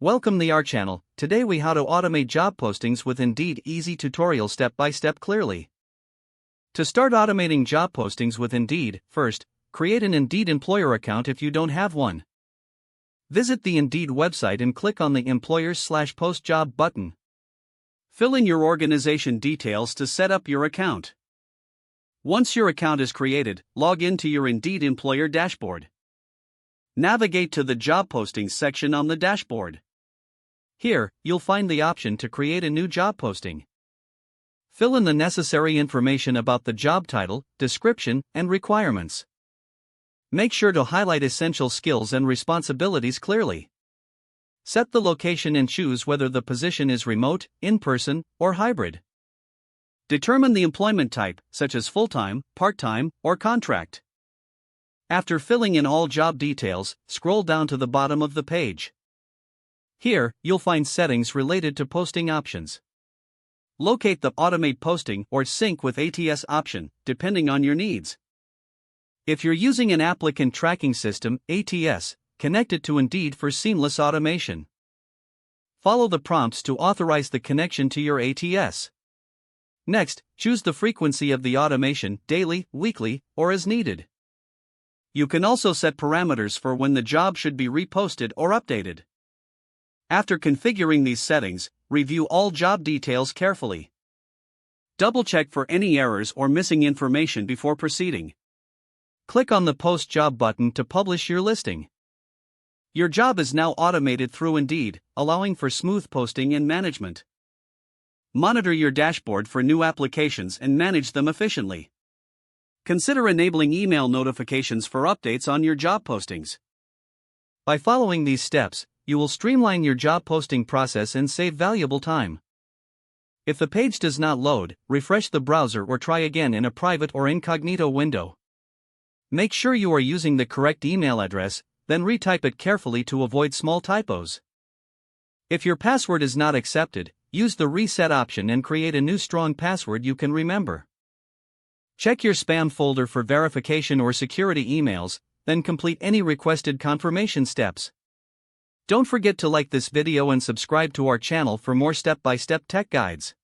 Welcome to our channel. Today we how to automate job postings with Indeed. Easy tutorial step by step clearly. To start automating job postings with Indeed, first, create an Indeed employer account if you don't have one. Visit the Indeed website and click on the Employers/Post Job button. Fill in your organization details to set up your account. Once your account is created, log into your Indeed employer dashboard. Navigate to the job postings section on the dashboard. Here, you'll find the option to create a new job posting. Fill in the necessary information about the job title, description, and requirements. Make sure to highlight essential skills and responsibilities clearly. Set the location and choose whether the position is remote, in-person, or hybrid. Determine the employment type, such as full-time, part-time, or contract. After filling in all job details, scroll down to the bottom of the page. Here, you'll find settings related to posting options. Locate the Automate Posting or Sync with ATS option, depending on your needs. If you're using an applicant tracking system, ATS, connect it to Indeed for seamless automation. Follow the prompts to authorize the connection to your ATS. Next, choose the frequency of the automation, daily, weekly, or as needed. You can also set parameters for when the job should be reposted or updated. After configuring these settings, review all job details carefully. Double-check for any errors or missing information before proceeding. Click on the Post Job button to publish your listing. Your job is now automated through Indeed, allowing for smooth posting and management. Monitor your dashboard for new applications and manage them efficiently. Consider enabling email notifications for updates on your job postings. By following these steps, you will streamline your job posting process and save valuable time. If the page does not load, refresh the browser or try again in a private or incognito window. Make sure you are using the correct email address, then retype it carefully to avoid small typos. If your password is not accepted, use the reset option and create a new strong password you can remember. Check your spam folder for verification or security emails, then complete any requested confirmation steps. Don't forget to like this video and subscribe to our channel for more step-by-step tech guides.